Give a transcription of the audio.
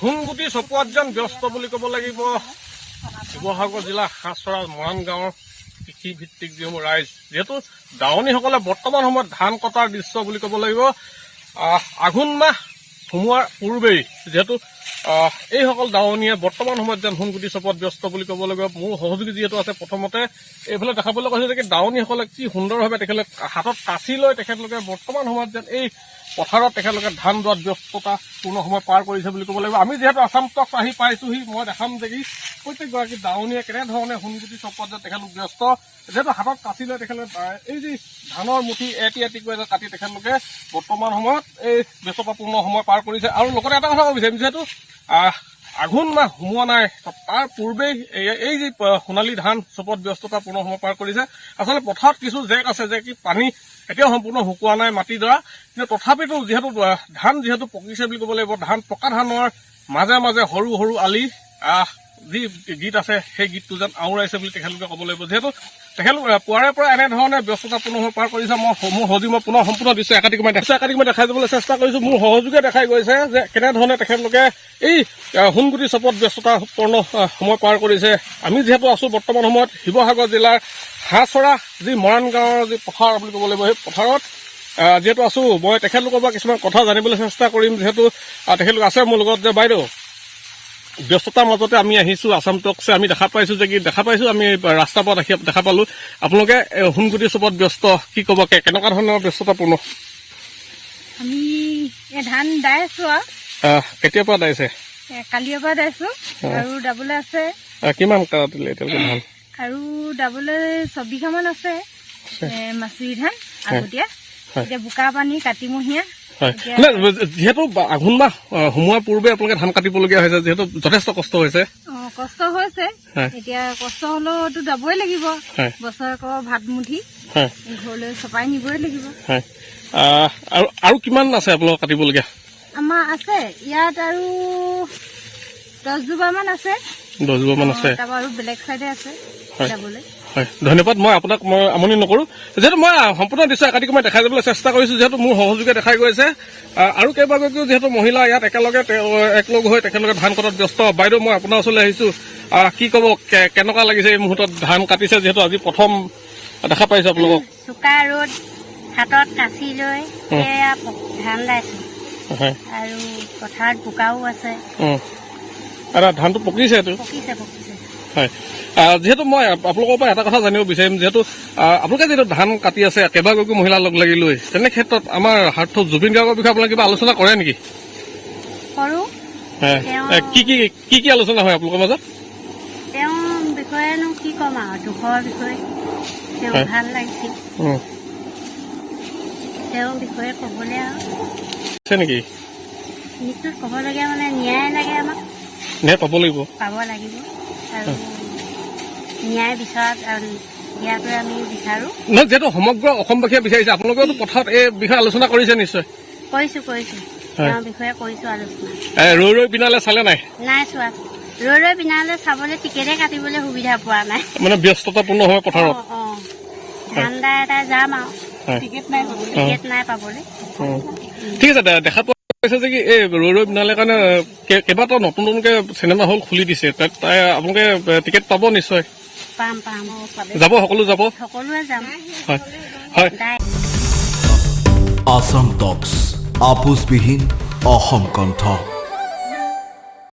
সোণগুটি চপোৱাত যেন ব্যস্ত বুলি ক'ব লাগিব শিৱসাগৰ জিলা হাঁচৰা মৰাণ গাঁৱৰ কৃষিভিত্তিক যিসমূহ ৰাইজ যিহেতু দাৱনীসকলে বৰ্তমান সময়ত ধান কটাৰ দৃশ্য বুলি ক'ব লাগিব আঘোণ মাহ সোমোৱাৰ পূৰ্বেই যিহেতু এইসকল দাৱনীয়ে বৰ্তমান সময়ত যেন সোণগুটি চপোৱাত ব্যস্ত বুলি ক'ব লাগিব। মোৰ সহযোগী যিহেতু আছে প্ৰথমতে এইফালে দেখাবলৈ কৈছে যে দাৱনীসকলে কি সুন্দৰভাৱে তেখেতলোকে হাতত কাঁচি লৈ তেখেতলোকে বৰ্তমান সময়ত যেন এই পথাৰত তেখেতলোকে ধান দোৱাত ব্যস্ততা পূৰ্ণ সময় পাৰ কৰিছে বুলি ক'ব লাগিব। আমি যিহেতু আছাম টক্স আহি পাইছোহি মই দেখাম যে কি প্ৰত্যেকগৰাকী দাৱনীয়ে কেনেধৰণে সোণগুটি চপোৱাত যে তেখেতলোক ব্যস্ত যিহেতু হাতত কাঁচি লৈ তেখেতলোকে এই যি ধানৰ মুঠি এটি এটিকৈ যে কাটি তেখেতলোকে বৰ্তমান সময়ত এই ব্যস্ততাপূৰ্ণ সময় পাৰ কৰিছে। আৰু লগতে এটা কথা ক'ব বিচাৰিম যিহেতু আঘোণ মাহ সোমোৱা নাই তাৰ পূৰ্বেই এই যি সোণালী ধান চপোৱাত ব্যস্ততাপূৰ্ণ সময় পাৰ কৰিছে। আচলতে পথাৰত কিছু জেক আছে যে কি পানী এতিয়াও সম্পূৰ্ণ শুকোৱা নাই মাটিডৰা, কিন্তু তথাপিতো যিহেতু ধান যিহেতু পকিছে বুলি ক'ব লাগিব ধান পকা ধানৰ মাজে মাজে সৰু সৰু আলি যি গীত আছে সেই গীতটো যেন আওৰাইছে বুলি তেখেতলোকে ক'ব লাগিব। যিহেতু তেখেতলোক পুৱাৰে পৰা এনেধৰণে ব্যস্ততাপূৰ্ণ হৈ পাৰ কৰিছে। মোৰ সহযোগী মই পুনৰ সম্পূৰ্ণ দৃশ্য একাধিকময় দেখাই যাবলৈ চেষ্টা কৰিছোঁ। মোৰ সহযোগীয়ে দেখাই গৈছে যে কেনেধৰণে তেখেতলোকে এই সোণগুটি চপোৱাত ব্যস্ততাপূৰ্ণ সময় পাৰ কৰিছে। আমি যিহেতু আছোঁ বৰ্তমান সময়ত শিৱসাগৰ জিলাৰ হাঁচৰা যি মৰাণ গাঁৱৰ যি পথাৰ বুলি ক'ব লাগিব সেই পথাৰত যিহেতু আছোঁ মই তেখেতলোকৰ পৰা কিছুমান কথা জানিবলৈ চেষ্টা কৰিম। যিহেতু তেখেতলোক আছে মোৰ লগত যে বাইদেউ ব্যস্ততাৰ মাজতে আমি আহিছোঁ আছাম টক্সে আমি দেখা পাইছোঁ আমি ৰাস্তাৰ পৰা দেখা পালোঁ আপোনালোকে সোণগুটি চপোৱাত ব্যস্ত কি ক'ব কেনেকুৱা ধৰণৰ ব্যস্ততাপূৰ্ণ? আমি ধান দাই আছোঁ আৰু কেতিয়াৰ পৰা দাইছে? কালিৰ পৰা দাইছোঁ আৰু দাবলৈ আছে। কিমান দিলে এতিয়ালৈকে ধান? আৰু দাবলৈ 6 বিঘামান আছে মাচুৰি ধান আগতীয়া। এতিয়া বোকা পানী কাতিমহীয়া যিহেতু আঘোণ মাহ সোমোৱাৰ পূৰ্বে আপোনালোকে ধান কাটিবলগীয়া হৈছে যিহেতু যথেষ্ট কষ্ট হৈছে। কষ্ট হৈছে এতিয়া কষ্ট হলেওতো যাবই লাগিব বছৰেকৰ ভাত মুঠি ঘৰলৈ চপাই নিবই লাগিব। আৰু কিমান আছে আপোনালোকৰ কাটিবলগীয়া? আমাৰ আছে ইয়াত আৰু 10 জোপামান আছে। 10 জোপামান আছে আৰু বেলেগ চাইডে আছে যাবলৈ। হয় ধন্যবাদ। মই আপোনাক মই আমনি নকৰোঁ যিহেতু মই সম্পূৰ্ণ দৃশ্য একাধিকময় দেখাই যাবলৈ চেষ্টা কৰিছোঁ। যিহেতু মোৰ সহযোগীয়ে দেখাই গৈছে আৰু কেইবাগৰাকীও যিহেতু মহিলা ইয়াত একেলগে একলগ হৈ তেখেতলোকে ধান কটাত ব্যস্ত। বাইদেউ মই আপোনাৰ ওচৰলৈ আহিছোঁ কি ক'ব কেনেকুৱা লাগিছে এই মুহূৰ্তত ধান কাটিছে যিহেতু আজি প্ৰথম দেখা পাইছোঁ আপোনালোকক? চোকা ৰ'দ হাতত কাঁচি লৈ ধান দাইছোঁ আৰু পথাৰত বোকাও আছে। ধানটো পকিছে পকিছে হয়। যিহেতু মই আপোনালোকৰ পৰা এটা কথা জানিব বিচাৰিম যিহেতু আপোনালোকে যিহেতু ধান কাটি আছে কেইবাগৰাকীও মহিলা লগ লাগি লৈ তেনে ক্ষেত্ৰত আমাৰ হাৰ্থক জুবিন গাৰ্গৰ বিষয়ে আপোনালোকে কিবা আলোচনা কৰে নেকি? কৰোঁ। কি কি আলোচনা হয় আপোনালোকৰ মাজত? তেওঁৰ বিষয়েনো কি ক'ম আৰু দুখৰ বিষয়ে তেওঁ ভাল লাগিছিল তেওঁৰ বিষয়ে ক'বলৈ আৰু নেকি নিশ্চয় ক'বলগীয়া মানে ন্যায় লাগে আমাক পাব লাগিব আৰু ন্যায় বিচৰাত দিয়াটোৱে আমি বিচাৰোঁ। নহয় যিহেতু সমগ্ৰ অসমবাসীয়ে বিচাৰিছে আপোনালোকেতো পথাৰত এই বিষয়ে আলোচনা কৰিছে নিশ্চয়? কৰিছোঁ তেওঁৰ বিষয়ে কৰিছোঁ আলোচনা। ৰৈ পিনালে চালে নাই চোৱা ৰৈ পিনালে চাবলৈ টিকেটে কাটিবলৈ সুবিধা পোৱা নাই মানে ব্যস্ততাপূৰ্ণ হয় পথাৰত। ধান দাই এটা যাম আৰু টিকেট নাই পাবলৈ। ঠিক আছে দেখা পোৱা কৈছে যে কি এই ৰৈ পিনালে কাৰণে কেইবাটাও নতুনকৈ চিনেমা হল খুলি দিছে তাত আপোনালোকে টিকেট পাব নিশ্চয়? পাম যাব সকলোৱে যাম। হয় আছাম টক্স আপোচবিহীন অসম কণ্ঠ।